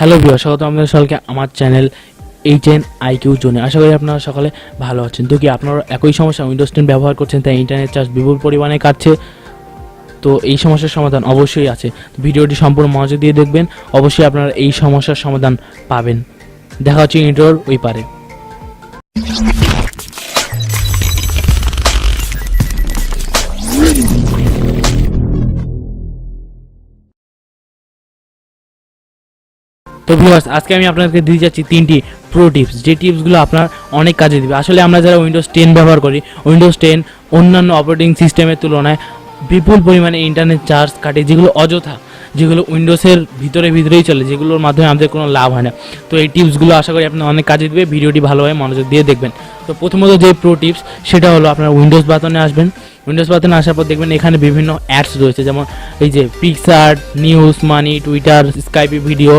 Hello viewer, স্বাগত আপনাদের সকলকে আমার চ্যানেল HNIQ জোনে। আশা করি আপনারা সকলে ভালো আছেন। তো কি আপনারা একই সমস্যা উইন্ডোজ 10 ব্যবহার করছেন, তাই ইন্টারনেট চার্জ বিপুল পরিমাণে কাটছে? তো এই সমস্যার সমাধান অবশ্যই আছে। ভিডিওটি সম্পূর্ণ মনোযোগ দিয়ে দেখবেন, অবশ্যই আপনারা এই সমস্যার সমাধান পাবেন। দেখা হচ্ছে ইন্ট্রোর ওই পারে। তো ভিউয়ার্স, আজকে আমি আপনাদেরকে দিয়ে যাচ্ছি 3টি প্রো টিপস, যে টিপসগুলো আপনার অনেক কাজে দেবে। আসলে আমরা যারা উইন্ডোজ 10 ব্যবহার করি, উইন্ডোজ 10 অন্যান্য অপারেটিং সিস্টেমের তুলনায় বিপুল পরিমাণে ইন্টারনেট চার্জ কাটে, যেগুলো অযথা, যেগুলো উইন্ডোজের ভিতরেই চলে, যেগুলোর মাধ্যমে আমাদের কোনো লাভ হয় না। তো এই টিপসগুলো আশা করি আপনার অনেক কাজে দেবে। ভিডিওটি ভালোভাবে মনোযোগ দিয়ে দেখবেন। তো প্রথমত যে প্রো টিপস, সেটা হলো আপনার উইন্ডোজ বাটনে আসবেন। উইন্ডোজ বাটনে আসার পর দেখবেন এখানে বিভিন্ন অ্যাডস রয়েছে, যেমন এই যে পিকচার, নিউজ, মানি, টুইটার, স্কাইপি ভিডিও,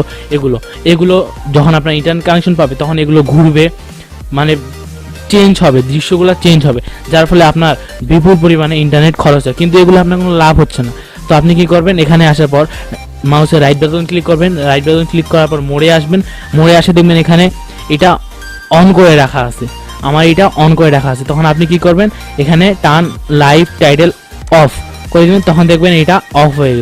এগুলো যখন আপনার ইন্টারনেট কানেকশন পাবে তখন এগুলো ঘুরবে, মানে চেঞ্জ হবে, দৃশ্যগুলো চেঞ্জ হবে, যার ফলে আপনার বিপুল পরিমাণে ইন্টারনেট খরচ হয়, কিন্তু এগুলো আপনার কোনো লাভ হচ্ছে না। তো আপনি কি করবেন, এখানে আসার পর মাউসের রাইট বাটন ক্লিক করবেন। রাইট বাটন ক্লিক করার পর মোড়ে আসবেন। মোড়ে আসে দেখবেন এখানে এটা অন করে রাখা আছে, আমার এটা অন করে রাখা আছে। তখন আপনি কি করবেন, এখানে টার্ন লাইভ টাইটেল অফ করে দেবেন। তখন দেখবেন এটা অফ হয়ে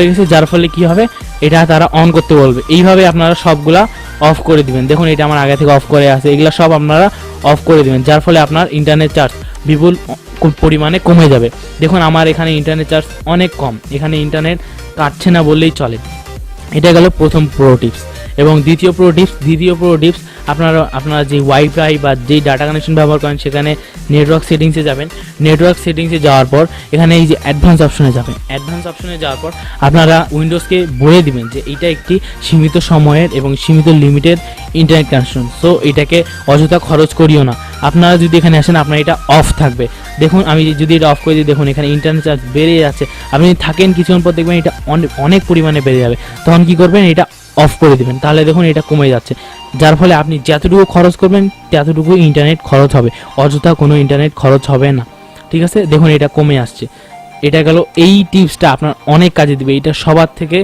গেছে, যার ফলে কি হবে, এটা তারা অন করতে বলবে। এইভাবে আপনারা সবগুলা অফ করে দিবেন। দেখুন এটা আমার আগে থেকে অফ করে আছে, এগুলো সব আপনারা অফ করে দিবেন, যার ফলে আপনার ইন্টারনেট চার্জ বিপুল পরিমাণে কমে যাবে। দেখুন আমার এখানে ইন্টারনেট চার্জ অনেক কম, এখানে ইন্টারনেট কাটছে না বললেই চলে। এটা গেল প্রথম প্রো টিপস। এবং দ্বিতীয় প্রো টিপস, আপনারা যে ওয়াইফাই বা যেই ডাটা কানেকশন ব্যবহার করেন, সেখানে নেটওয়ার্ক সেটিংসে যাবেন। নেটওয়ার্ক সেটিংসে যাওয়ার পর এখানে এই যে অ্যাডভান্স অপশনে যাবেন। অ্যাডভান্স অপশনে যাওয়ার পর আপনারা উইন্ডোজকে বলে দিবেন যে এটা একটি সীমিত সময়ের এবং সীমিত লিমিটেড ইন্টারনেট কানেকশন, সো এটাকে অযথা খরচ করিও না। আপনারা যদি এখানে আসেন, আপনার এটা অফ থাকবে। দেখুন আমি যদি এটা অফ করে দিই, দেখুন এখানে ইন্টারনেট চার্জ বেড়ে যাচ্ছে। আপনি থাকেন কিছুক্ষণ পর দেখবেন এটা অনেক পরিমাণে বেড়ে যাবে। তখন কি করবেন, এটা অফ করে দিবেন, তাহলে দেখুন এটা কমে যাচ্ছে, যার ফলে আপনি যতটুকু খরচ করবেন ততটুকু ইন্টারনেট খরচ হবে, অযথা কোনো ইন্টারনেট খরচ হবে না। ঠিক আছে, দেখুন এটা কমে আসছে। এটা গেল, এই টিপসটা আপনার অনেক কাজে দিবে। এটা সবার থেকে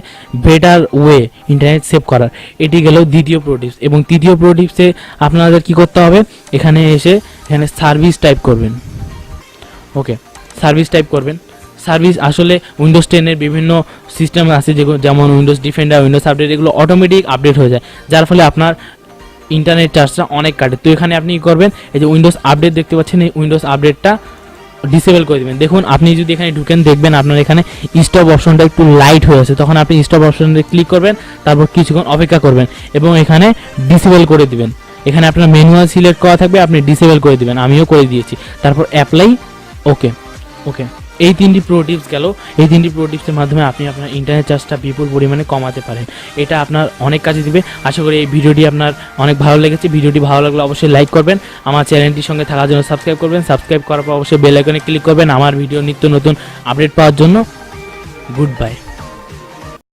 বেটার ওয়ে ইন্টারনেট সেভ করার। এটি গেল দ্বিতীয় প্রো টিপস। এবং তৃতীয় প্রো টিপসে আপনাদের কি করতে হবে, এখানে এসে এখানে সার্ভিস টাইপ করবেন। ওকে, সার্ভিস টাইপ করবেন। সার্ভিস আসলে উইন্ডোজ 10-এর বিভিন্ন সিস্টেম আছে, যেমন উইন্ডোজ ডিফেন্ডার, উইন্ডোজ আপডেট, এগুলো অটোমেটিক আপডেট হয়ে যায়, যার ফলে আপনার ইন্টারনেট চার্জটা অনেক কাটে। তো এখানে আপনি কী করবেন, এই যে উইন্ডোজ আপডেট দেখতে পাচ্ছেন, এই উইন্ডোজ আপডেটটা ডিসেবল করে দেবেন। দেখুন আপনি যদি এখানে ঢুকেন, দেখবেন আপনার এখানে স্টপ অপশনটা একটু লাইট হয়ে আছে, তখন আপনি স্টপ অপশনে ক্লিক করবেন, তারপর কিছুক্ষণ অপেক্ষা করবেন এবং এখানে ডিসেবল করে দিবেন। এখানে আপনার ম্যানুয়াল সিলেক্ট করা থাকবে, আপনি ডিসেবল করে দিবেন, আমিও করে দিয়েছি। তারপর অ্যাপ্লাই, ওকে। এই 3টি প্রো টিপস গেল। এই 3টি প্রো টিপসের মাধ্যমে আপনি আপনার ইন্টারনেট চার্জটা বিপুল পরিমাণে কমাতে পারেন। এটা আপনার অনেক কাজে দিবে। আশা করি এই ভিডিওটি আপনার অনেক ভালো লেগেছে। ভিডিওটি ভালো লাগলে অবশ্যই লাইক করবেন, আমার চ্যানেলটির সঙ্গে থাকার জন্য সাবস্ক্রাইব করবেন। সাবস্ক্রাইব করার পর অবশ্যই বেল আইকনে ক্লিক করবেন আমার ভিডিও নিত্য নতুন আপডেট পাওয়ার জন্য। Good bye.